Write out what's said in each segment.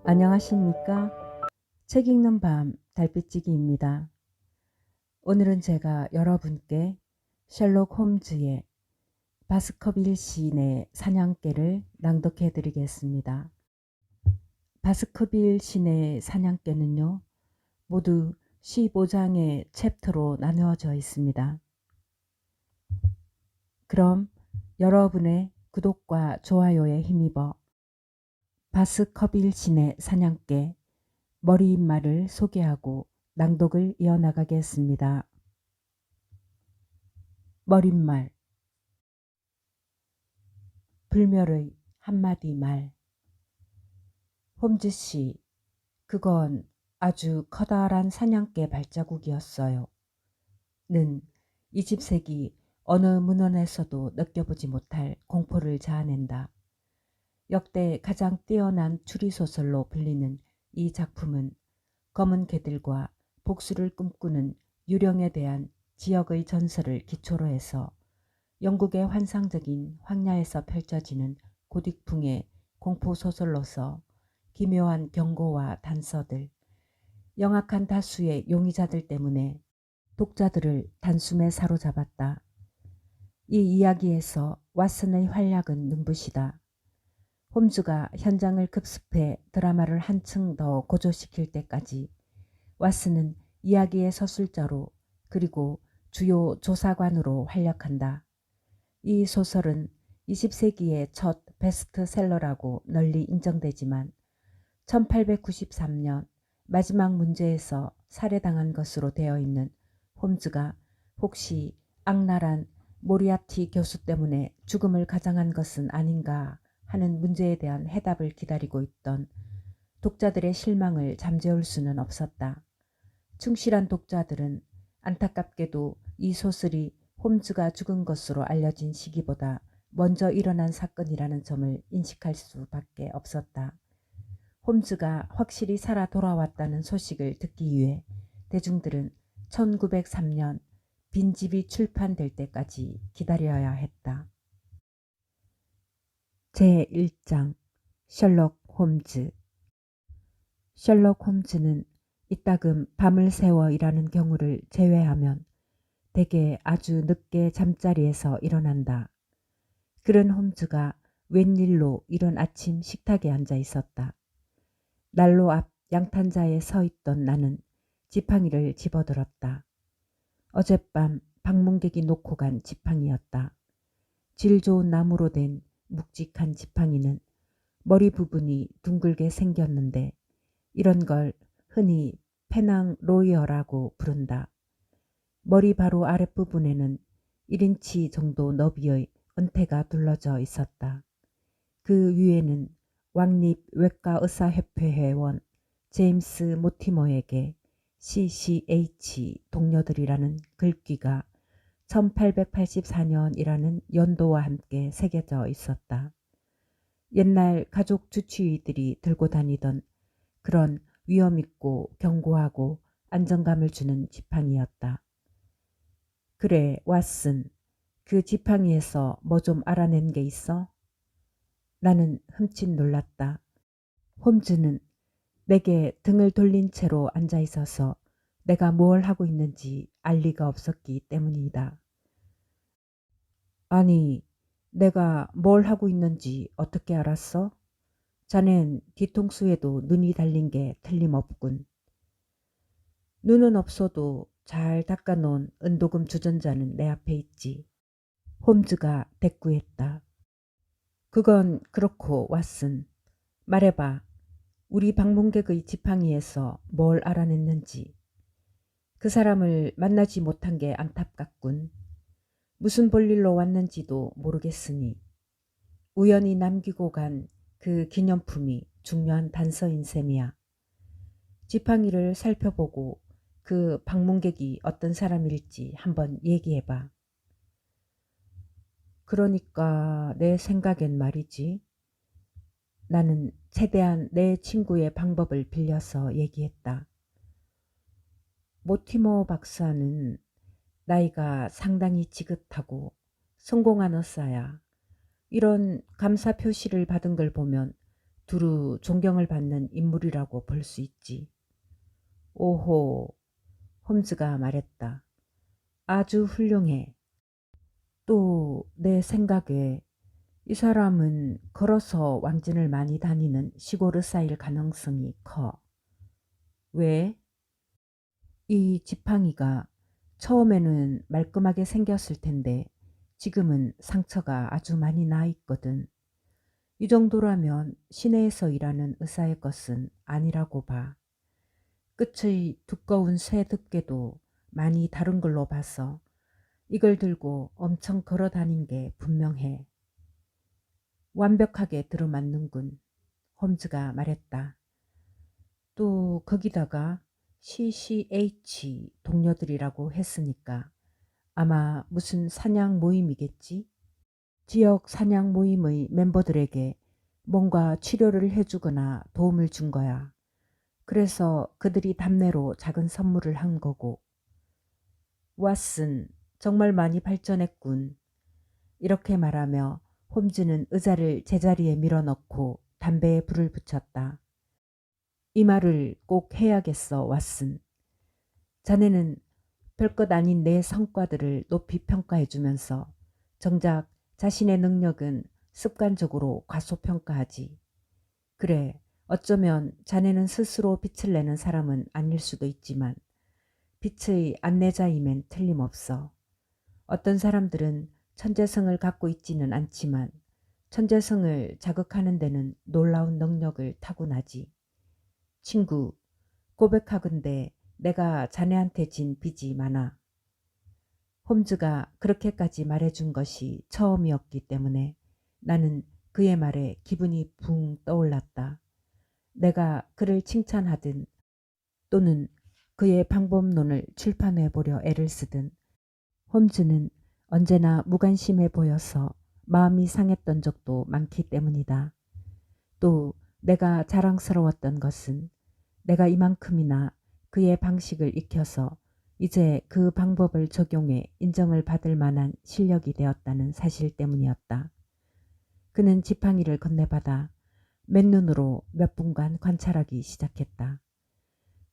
안녕하십니까? 책 읽는 밤 달빛지기입니다. 오늘은 제가 여러분께 셜록 홈즈의 바스커빌 시인의 사냥개를 낭독해 드리겠습니다. 바스커빌 시인의 사냥개는요, 모두 15장의 챕터로 나누어져 있습니다. 그럼 여러분의 구독과 좋아요에 힘입어 바스커빌 시인의 사냥개 머리인말을 소개하고 낭독을 이어나가겠습니다. 머릿말. 불멸의 한마디 말. 홈즈씨, 그건 아주 커다란 사냥개 발자국이었어요. 는 20세기 어느 문헌에서도 느껴보지 못할 공포를 자아낸다. 역대 가장 뛰어난 추리소설로 불리는 이 작품은 검은 개들과 복수를 꿈꾸는 유령에 대한 지역의 전설을 기초로 해서 영국의 환상적인 황야에서 펼쳐지는 고딕풍의 공포소설로서 기묘한 경고와 단서들, 영악한 다수의 용의자들 때문에 독자들을 단숨에 사로잡았다. 이 이야기에서 왓슨의 활약은 눈부시다. 홈즈가 현장을 급습해 드라마를 한층 더 고조시킬 때까지 왓슨은 이야기의 서술자로 그리고 주요 조사관으로 활약한다. 이 소설은 20세기의 첫 베스트셀러라고 널리 인정되지만 1893년 마지막 문제에서 살해당한 것으로 되어 있는 홈즈가 혹시 악랄한 모리아티 교수 때문에 죽음을 가장한 것은 아닌가 하는 문제에 대한 해답을 기다리고 있던 독자들의 실망을 잠재울 수는 없었다. 충실한 독자들은 안타깝게도 이 소설이 홈즈가 죽은 것으로 알려진 시기보다 먼저 일어난 사건이라는 점을 인식할 수밖에 없었다. 홈즈가 확실히 살아 돌아왔다는 소식을 듣기 위해 대중들은 1903년 빈집이 출판될 때까지 기다려야 했다. 제1장 셜록 홈즈. 셜록 홈즈는 이따금 밤을 새워 일하는 경우를 제외하면 대개 아주 늦게 잠자리에서 일어난다. 그런 홈즈가 웬일로 이른 아침 식탁에 앉아 있었다. 난로 앞 양탄자에 서 있던 나는 지팡이를 집어들었다. 어젯밤 방문객이 놓고 간 지팡이였다. 질 좋은 나무로 된 묵직한 지팡이는 머리 부분이 둥글게 생겼는데 이런 걸 흔히 페낭 로이어라고 부른다. 머리 바로 아랫부분에는 1인치 정도 너비의 은퇴가 둘러져 있었다. 그 위에는 왕립 외과의사협회 회원 제임스 모티머에게 CCH 동료들이라는 글귀가 1884년이라는 연도와 함께 새겨져 있었다. 옛날 가족 주치의들이 들고 다니던 그런 위험있고 견고하고 안정감을 주는 지팡이였다. 그래, 왓슨, 그 지팡이에서 뭐 좀 알아낸 게 있어? 나는 흠칫 놀랐다. 홈즈는 내게 등을 돌린 채로 앉아 있어서 내가 뭘 하고 있는지 알 리가 없었기 때문이다. 아니, 내가 뭘 하고 있는지 어떻게 알았어? 자넨 뒤통수에도 눈이 달린 게 틀림없군. 눈은 없어도 잘 닦아놓은 은도금 주전자는 내 앞에 있지. 홈즈가 대꾸했다. 그건 그렇고 왓슨, 말해봐. 우리 방문객의 지팡이에서 뭘 알아냈는지. 그 사람을 만나지 못한 게 안타깝군. 무슨 볼일로 왔는지도 모르겠으니 우연히 남기고 간 그 기념품이 중요한 단서인 셈이야. 지팡이를 살펴보고 그 방문객이 어떤 사람일지 한번 얘기해봐. 그러니까 내 생각엔 말이지. 나는 최대한 내 친구의 방법을 빌려서 얘기했다. 모티머 박사는 나이가 상당히 지긋하고 성공한 의사야. 이런 감사 표시를 받은 걸 보면 두루 존경을 받는 인물이라고 볼 수 있지. 오호, 홈즈가 말했다. 아주 훌륭해. 또 내 생각에 이 사람은 걸어서 왕진을 많이 다니는 시골 의사일 가능성이 커. 왜? 이 지팡이가 처음에는 말끔하게 생겼을 텐데 지금은 상처가 아주 많이 나 있거든. 이 정도라면 시내에서 일하는 의사의 것은 아니라고 봐. 끝의 두꺼운 쇠 덮개도 많이 다른 걸로 봐서 이걸 들고 엄청 걸어 다닌 게 분명해. 완벽하게 들어맞는군. 홈즈가 말했다. 또 거기다가 CCH 동료들이라고 했으니까 아마 무슨 사냥 모임이겠지? 지역 사냥 모임의 멤버들에게 뭔가 치료를 해주거나 도움을 준 거야. 그래서 그들이 답례로 작은 선물을 한 거고. 왓슨, 정말 많이 발전했군. 이렇게 말하며 홈즈는 의자를 제자리에 밀어넣고 담배에 불을 붙였다. 이 말을 꼭 해야겠어, 왓슨. 자네는 별것 아닌 내 성과들을 높이 평가해주면서 정작 자신의 능력은 습관적으로 과소평가하지. 그래, 어쩌면 자네는 스스로 빛을 내는 사람은 아닐 수도 있지만 빛의 안내자임엔 틀림없어. 어떤 사람들은 천재성을 갖고 있지는 않지만 천재성을 자극하는 데는 놀라운 능력을 타고나지. 친구, 고백하건대 내가 자네한테 진 빚이 많아. 홈즈가 그렇게까지 말해준 것이 처음이었기 때문에 나는 그의 말에 기분이 붕 떠올랐다. 내가 그를 칭찬하든 또는 그의 방법론을 출판해보려 애를 쓰든 홈즈는 언제나 무관심해 보여서 마음이 상했던 적도 많기 때문이다. 또 내가 자랑스러웠던 것은 내가 이만큼이나 그의 방식을 익혀서 이제 그 방법을 적용해 인정을 받을 만한 실력이 되었다는 사실 때문이었다. 그는 지팡이를 건네받아 맨눈으로 몇 분간 관찰하기 시작했다.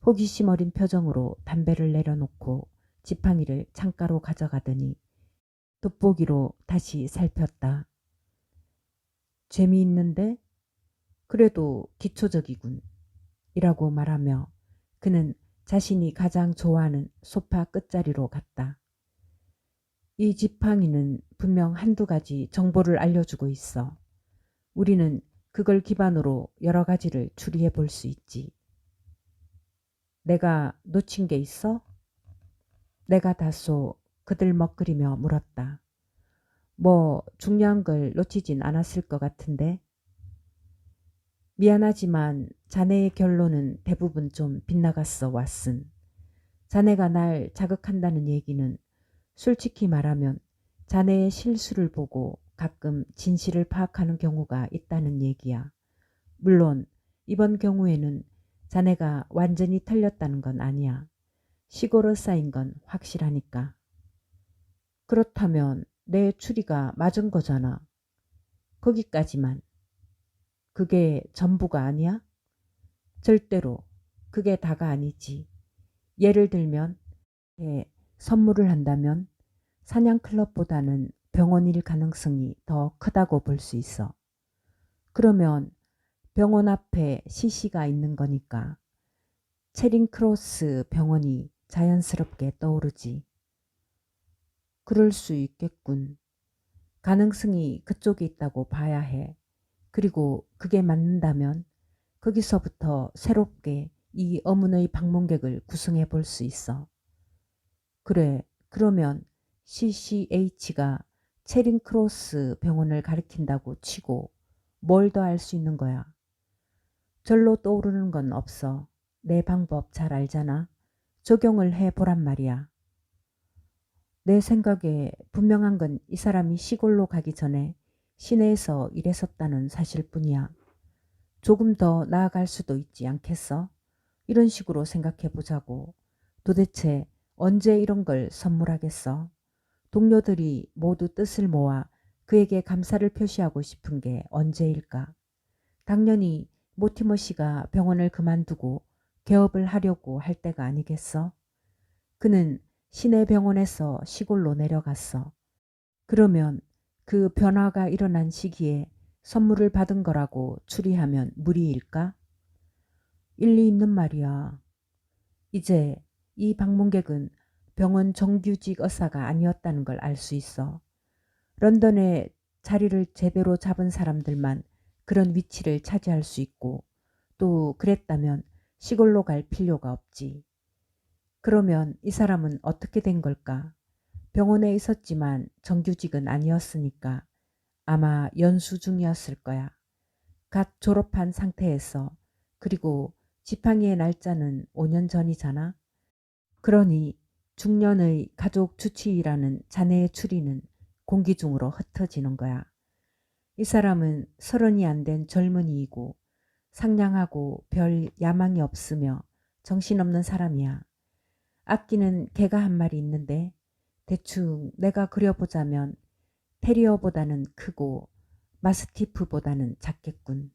호기심 어린 표정으로 담배를 내려놓고 지팡이를 창가로 가져가더니 돋보기로 다시 살폈다. 재미있는데? 그래도 기초적이군. 이라고 말하며 그는 자신이 가장 좋아하는 소파 끝자리로 갔다. 이 지팡이는 분명 한두 가지 정보를 알려주고 있어. 우리는 그걸 기반으로 여러 가지를 추리해 볼 수 있지. 내가 놓친 게 있어? 내가 다소 그들먹거리며 물었다. 뭐 중요한 걸 놓치진 않았을 것 같은데. 미안하지만 자네의 결론은 대부분 좀 빗나갔어, 왓슨. 자네가 날 자극한다는 얘기는 솔직히 말하면 자네의 실수를 보고 가끔 진실을 파악하는 경우가 있다는 얘기야. 물론 이번 경우에는 자네가 완전히 틀렸다는 건 아니야. 시골어 쌓인 건 확실하니까. 그렇다면 내 추리가 맞은 거잖아. 거기까지만. 그게 전부가 아니야? 절대로 그게 다가 아니지. 예를 들면 선물을 한다면 사냥클럽보다는 병원일 가능성이 더 크다고 볼 수 있어. 그러면 병원 앞에 CC가 있는 거니까 체링크로스 병원이 자연스럽게 떠오르지. 그럴 수 있겠군. 가능성이 그쪽에 있다고 봐야 해. 그리고 그게 맞는다면 거기서부터 새롭게 이 어문의 방문객을 구성해 볼 수 있어. 그래, 그러면 CCH가 체링크로스 병원을 가리킨다고 치고 뭘 더 알 수 있는 거야? 절로 떠오르는 건 없어. 내 방법 잘 알잖아. 적용을 해보란 말이야. 내 생각에 분명한 건 이 사람이 시골로 가기 전에 시내에서 일했었다는 사실뿐이야. 조금 더 나아갈 수도 있지 않겠어? 이런 식으로 생각해 보자고. 도대체 언제 이런 걸 선물하겠어? 동료들이 모두 뜻을 모아 그에게 감사를 표시하고 싶은 게 언제일까? 당연히 모티머 씨가 병원을 그만두고 개업을 하려고 할 때가 아니겠어? 그는 시내 병원에서 시골로 내려갔어. 그러면 그 변화가 일어난 시기에 선물을 받은 거라고 추리하면 무리일까? 일리 있는 말이야. 이제 이 방문객은 병원 정규직 의사가 아니었다는 걸 알 수 있어. 런던에 자리를 제대로 잡은 사람들만 그런 위치를 차지할 수 있고 또 그랬다면 시골로 갈 필요가 없지. 그러면 이 사람은 어떻게 된 걸까? 병원에 있었지만 정규직은 아니었으니까 아마 연수 중이었을 거야. 갓 졸업한 상태에서. 그리고 지팡이의 날짜는 5년 전이잖아. 그러니 중년의 가족 주치의라는 자네의 추리는 공기 중으로 흩어지는 거야. 이 사람은 30이 안 된 젊은이이고 상냥하고 별 야망이 없으며 정신없는 사람이야. 아끼는 개가 한 마리 있는데 대충 내가 그려보자면 테리어보다는 크고 마스티프보다는 작겠군.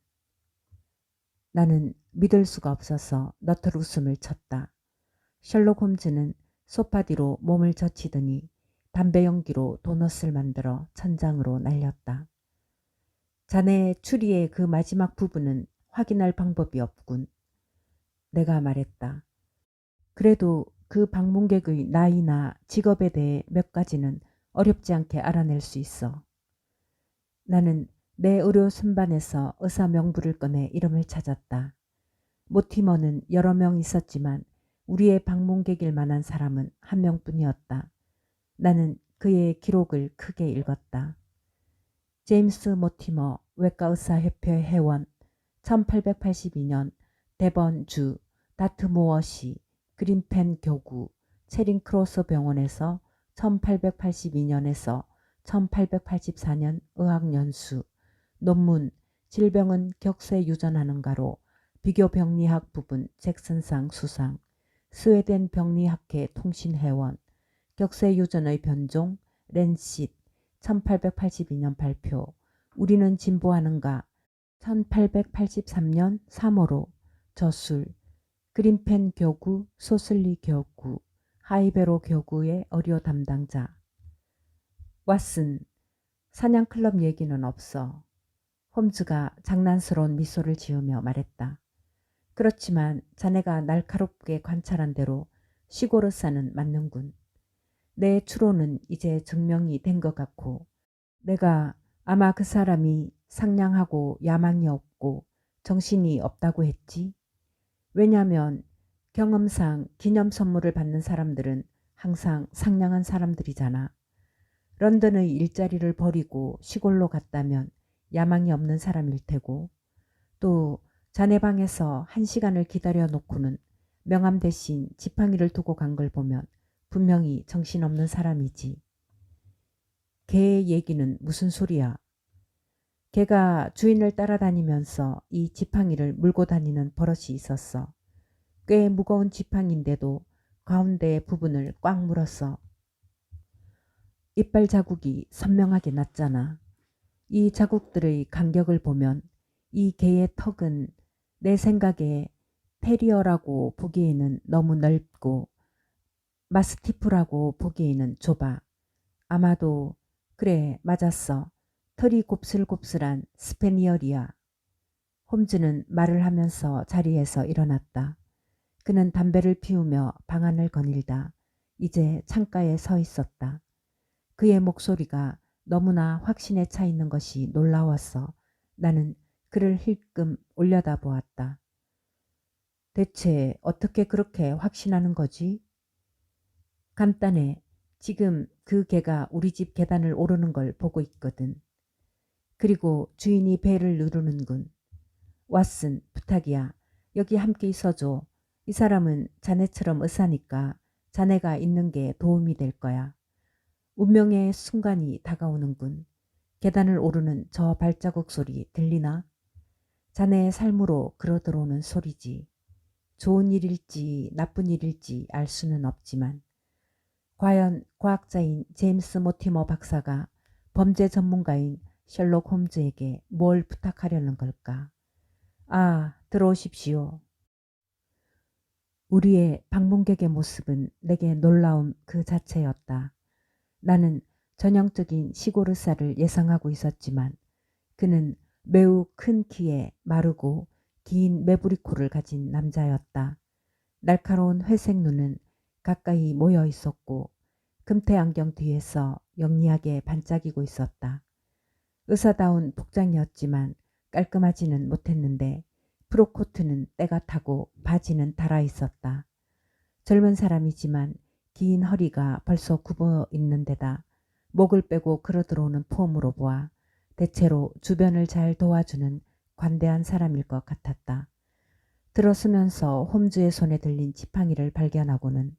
나는 믿을 수가 없어서 너털 웃음을 쳤다. 셜록 홈즈는 소파 뒤로 몸을 젖히더니 담배 연기로 도넛을 만들어 천장으로 날렸다. 자네의 추리의 그 마지막 부분은 확인할 방법이 없군. 내가 말했다. 그래도 그 방문객의 나이나 직업에 대해 몇 가지는 어렵지 않게 알아낼 수 있어. 나는 내 의료 순반에서 의사 명부를 꺼내 이름을 찾았다. 모티머는 여러 명 있었지만 우리의 방문객일 만한 사람은 한 명뿐이었다. 나는 그의 기록을 크게 읽었다. 제임스 모티머 외과의사협회 회원 1882년 데번주 다트모어시 그린펜 교구 체링크로스 병원에서 1882년에서 1884년 의학연수 논문 질병은 격세 유전하는가로 비교병리학 부분 잭슨상 수상 스웨덴 병리학회 통신회원 격세 유전의 변종 렌싯 1882년 발표 우리는 진보하는가 1883년 3월호 저술 그린펜 교구 소슬리 교구 하이베로 교구의 의료 담당자 왓슨 사냥클럽 얘기는 없어. 홈즈가 장난스러운 미소를 지으며 말했다. 그렇지만 자네가 날카롭게 관찰한 대로 시골 의사는 맞는군. 내 추론은 이제 증명이 된 것 같고 내가 아마 그 사람이 상냥하고 야망이 없고 정신이 없다고 했지. 왜냐하면 경험상 기념 선물을 받는 사람들은 항상 상냥한 사람들이잖아. 런던의 일자리를 버리고 시골로 갔다면 야망이 없는 사람일 테고 또 자네 방에서 1시간을 기다려 놓고는 명함 대신 지팡이를 두고 간 걸 보면 분명히 정신없는 사람이지. 개의 얘기는 무슨 소리야? 개가 주인을 따라다니면서 이 지팡이를 물고 다니는 버릇이 있었어. 꽤 무거운 지팡이인데도 가운데 부분을 꽉 물었어. 이빨 자국이 선명하게 났잖아. 이 자국들의 간격을 보면 이 개의 턱은 내 생각에 테리어라고 보기에는 너무 넓고 마스티프라고 보기에는 좁아. 아마도 그래 맞았어. 털이 곱슬곱슬한 스페니얼이야. 홈즈는 말을 하면서 자리에서 일어났다. 그는 담배를 피우며 방안을 거닐다 이제 창가에 서 있었다. 그의 목소리가 너무나 확신에 차 있는 것이 놀라웠어. 나는 그를 힐끔 올려다보았다. 대체 어떻게 그렇게 확신하는 거지? 간단해. 지금 그 개가 우리 집 계단을 오르는 걸 보고 있거든. 그리고 주인이 배를 누르는군. 왓슨, 부탁이야. 여기 함께 있어줘. 이 사람은 자네처럼 의사니까 자네가 있는 게 도움이 될 거야. 운명의 순간이 다가오는군. 계단을 오르는 저 발자국 소리 들리나? 자네의 삶으로 걸어 들어오는 소리지. 좋은 일일지 나쁜 일일지 알 수는 없지만 과연 과학자인 제임스 모티머 박사가 범죄 전문가인 셜록 홈즈에게 뭘 부탁하려는 걸까? 아, 들어오십시오. 우리의 방문객의 모습은 내게 놀라움 그 자체였다. 나는 전형적인 시골 의사를 예상하고 있었지만 그는 매우 큰 키에 마르고 긴 매부리코를 가진 남자였다. 날카로운 회색 눈은 가까이 모여 있었고 금태 안경 뒤에서 영리하게 반짝이고 있었다. 의사다운 복장이었지만 깔끔하지는 못했는데 프로코트는 때가 타고 바지는 달아 있었다. 젊은 사람이지만 긴 허리가 벌써 굽어 있는 데다 목을 빼고 걸어 들어오는 폼으로 보아 대체로 주변을 잘 도와주는 관대한 사람일 것 같았다. 들어서면서 홈즈의 손에 들린 지팡이를 발견하고는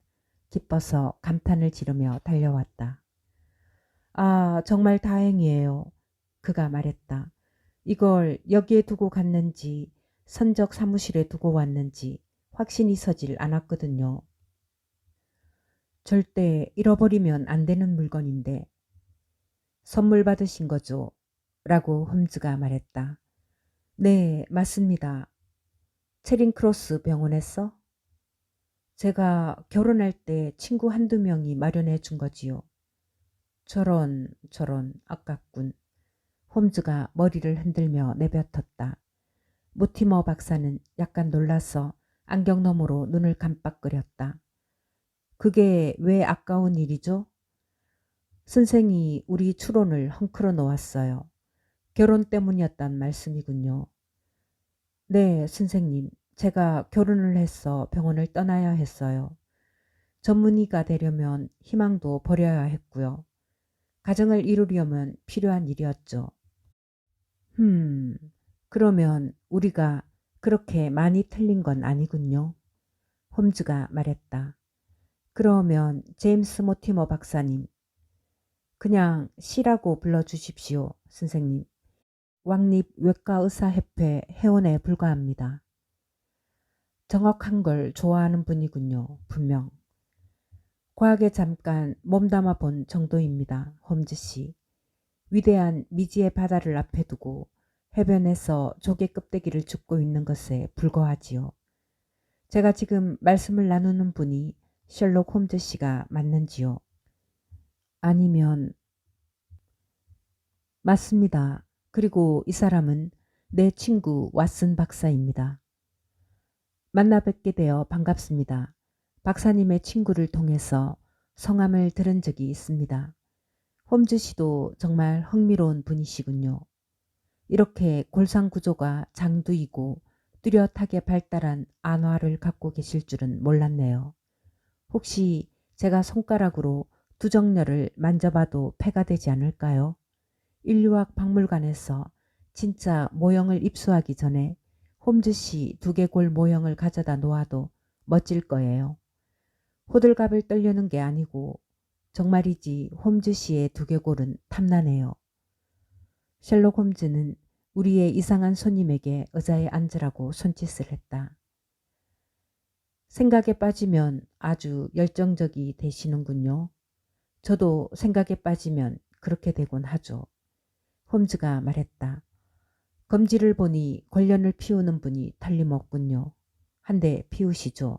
기뻐서 감탄을 지르며 달려왔다. 아, 정말 다행이에요. 그가 말했다. 이걸 여기에 두고 갔는지 선적 사무실에 두고 왔는지 확신이 서질 않았거든요. 절대 잃어버리면 안 되는 물건인데. 선물 받으신 거죠? 라고 홈즈가 말했다. 네, 맞습니다. 체링크로스 병원에서? 제가 결혼할 때 친구 한두 명이 마련해 준 거지요. 저런 아깝군. 홈즈가 머리를 흔들며 내뱉었다. 모티머 박사는 약간 놀라서 안경 너머로 눈을 깜빡거렸다. 그게 왜 아까운 일이죠? 선생이 우리 추론을 헝클어 놓았어요. 결혼 때문이었단 말씀이군요. 네, 선생님. 제가 결혼을 해서 병원을 떠나야 했어요. 전문의가 되려면 희망도 버려야 했고요. 가정을 이루려면 필요한 일이었죠. 음, 그러면 우리가 그렇게 많이 틀린 건 아니군요. 홈즈가 말했다. 그러면 제임스 모티머 박사님, 그냥 C라고 불러주십시오, 선생님. 왕립 외과의사협회 회원에 불과합니다. 정확한 걸 좋아하는 분이군요, 분명. 과학에 잠깐 몸담아 본 정도입니다, 홈즈 씨. 위대한 미지의 바다를 앞에 두고 해변에서 조개 껍데기를 줍고 있는 것에 불과하지요. 제가 지금 말씀을 나누는 분이 셜록 홈즈 씨가 맞는지요? 아니면 맞습니다. 그리고 이 사람은 내 친구 왓슨 박사입니다. 만나 뵙게 되어 반갑습니다. 박사님의 친구를 통해서 성함을 들은 적이 있습니다. 홈즈 씨도 정말 흥미로운 분이시군요. 이렇게 골상 구조가 장두이고 뚜렷하게 발달한 안화를 갖고 계실 줄은 몰랐네요. 혹시 제가 손가락으로 두정렬을 만져봐도 폐가 되지 않을까요? 인류학 박물관에서 진짜 모형을 입수하기 전에 홈즈 씨 두개골 모형을 가져다 놓아도 멋질 거예요. 호들갑을 떨려는 게 아니고 정말이지 홈즈 씨의 두개골은 탐나네요. 셜록 홈즈는 우리의 이상한 손님에게 의자에 앉으라고 손짓을 했다. 생각에 빠지면 아주 열정적이 되시는군요. 저도 생각에 빠지면 그렇게 되곤 하죠. 홈즈가 말했다. 검지를 보니 권련을 피우는 분이 틀림없군요. 한 대 피우시죠.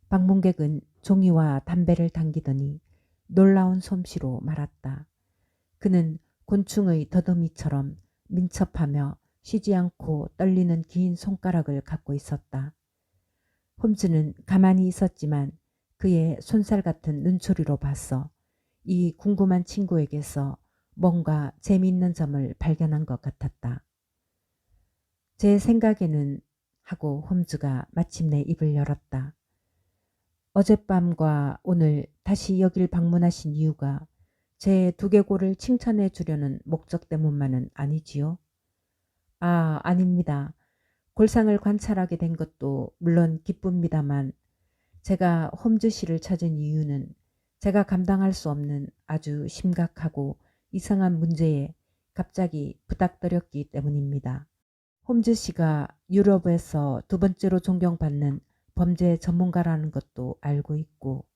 방문객은 종이와 담배를 당기더니 놀라운 솜씨로 말았다. 그는 곤충의 더듬이처럼 민첩하며 쉬지 않고 떨리는 긴 손가락을 갖고 있었다. 홈즈는 가만히 있었지만 그의 손살 같은 눈초리로 봤어. 이 궁금한 친구에게서 뭔가 재미있는 점을 발견한 것 같았다. 제 생각에는 하고 홈즈가 마침내 입을 열었다. 어젯밤과 오늘 다시 여길 방문하신 이유가 제 두개골을 칭찬해 주려는 목적 때문만은 아니지요? 아, 아닙니다. 골상을 관찰하게 된 것도 물론 기쁩니다만 제가 홈즈 씨를 찾은 이유는 제가 감당할 수 없는 아주 심각하고 이상한 문제에 갑자기 부닥뜨렸기 때문입니다. 홈즈 씨가 유럽에서 두 번째로 존경받는 범죄 전문가라는 것도 알고 있고.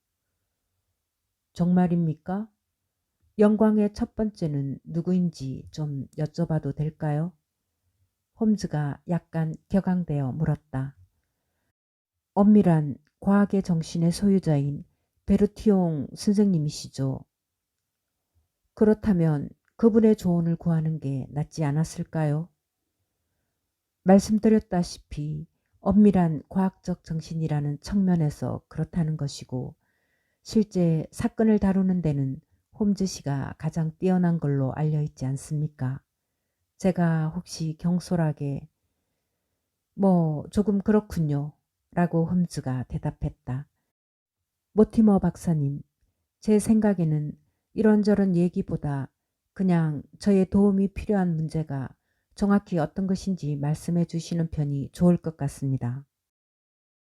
정말입니까? 영광의 첫 번째는 누구인지 좀 여쭤봐도 될까요? 홈즈가 약간 격앙되어 물었다. 엄밀한 과학의 정신의 소유자인 베르티옹 선생님이시죠. 그렇다면 그분의 조언을 구하는 게 낫지 않았을까요? 말씀드렸다시피 엄밀한 과학적 정신이라는 측면에서 그렇다는 것이고 실제 사건을 다루는 데는 홈즈 씨가 가장 뛰어난 걸로 알려 있지 않습니까? 제가 혹시 경솔하게 조금 그렇군요. 라고 홈즈가 대답했다. 모티머 박사님, 제 생각에는 이런저런 얘기보다 그냥 저의 도움이 필요한 문제가 정확히 어떤 것인지 말씀해 주시는 편이 좋을 것 같습니다.